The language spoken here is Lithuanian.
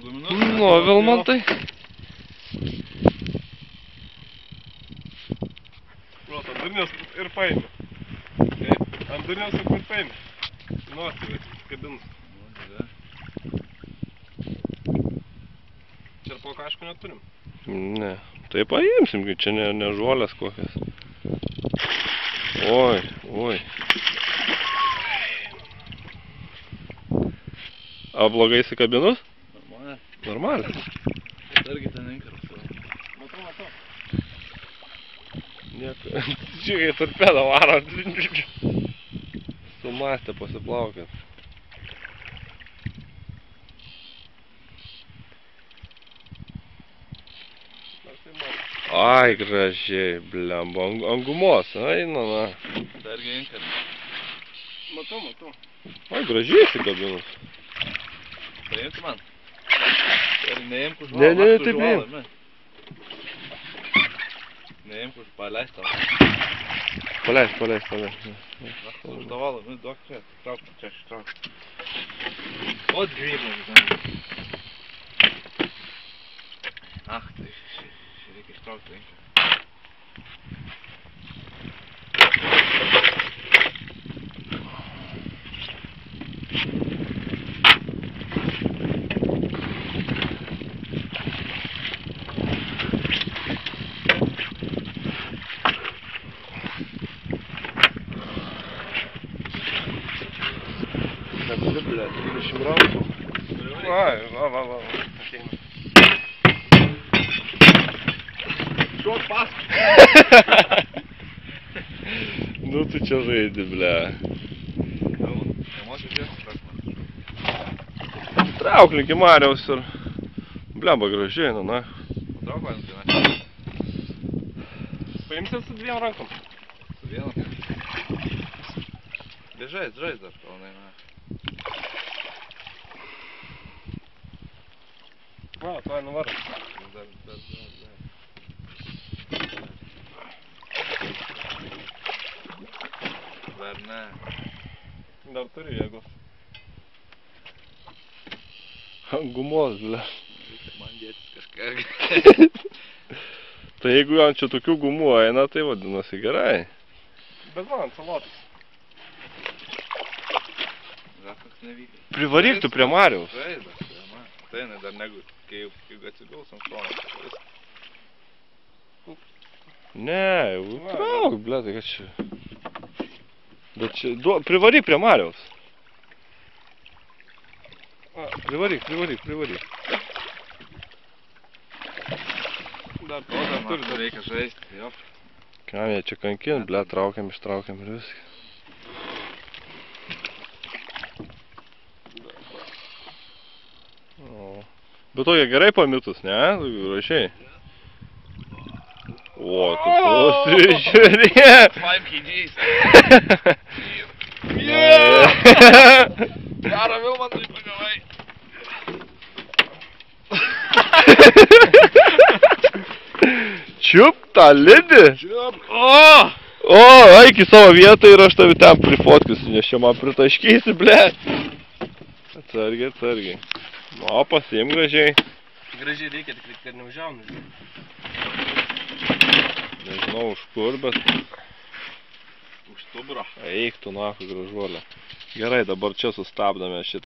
Nu, Vilmantai. Vat, ant durniaus ir paėmė. Ant durniaus ir paėmė. Nosį, kabinus. Čerpoko aišku neturim. Ne. Tai paimsim, čia ne žuolės kokias. Oi, oi. A blogai įsikabinus? Normaliai. Normaliai. Dargi ten inkaras. Matau. Nieko. Žiūrėk, torpedą varo. Sumastė pasiplaukėt. Ai, gražiai, blemba. Ant gumos, eina, na. Dargi inkaras. Matau. Ai, gražiai įsikabinus. Paimti man. Ir neimk už Ne, valą. ne, taip neimk. Neimk už paleistą. Paleist. Už tą valą, duok čia. Trauk, čia ištrauk. O drybom. Ach, tai reikia ištraukti inkarą. Neturi, blėt, 20 rankų. Ai, va. Ateina. Šuok paskui. Nu, tu čia žaidi, blė. Trauk link Mariaus ir... Blemba gražiai, na. Trauk man, tai Paimsim su 2 rankom. su vienu. Žais dar, kalnai, na. Va, tuoj nuvarom. Dar ne. Dar turi jėgos. Ant gumos, blė. Reikia man dėtis kažką. Tai jeigu ant čia tokių gumų eina, tai vadinasi gerai. Bet man, salotas. Žakas nevykai. Privaryk tu prie Mariaus. Žaizdas, tai ne, dar negu, kai atsigaus ant šono. Ne, jau trauk, blė, tai kad čia... Bet čia... Privaryk prie Mariaus. Privaryk. Dar Turi, reikia žaisti, jo. Kam jie čia kankint, blė, traukiam, ištraukiam ir viską. Bet tokia gerai pamitus, ne? Gražiai. O, tu pasižiūrėk. 5 kgs. Gerą Vilmantai pagavai. Čiup tą lidį. Čiup. O, eik į savo vietą ir aš tavi ten prifotkysiu, nes čia man pritaškysi, blė. Atsargiai. O, pasiim gražiai. Gražiai reikia, tik kad neužiaunu. Nežinau už kur, bet... Už stuburo. Eik tu, naku, gražuolė. Gerai, dabar čia sustabdome šitą.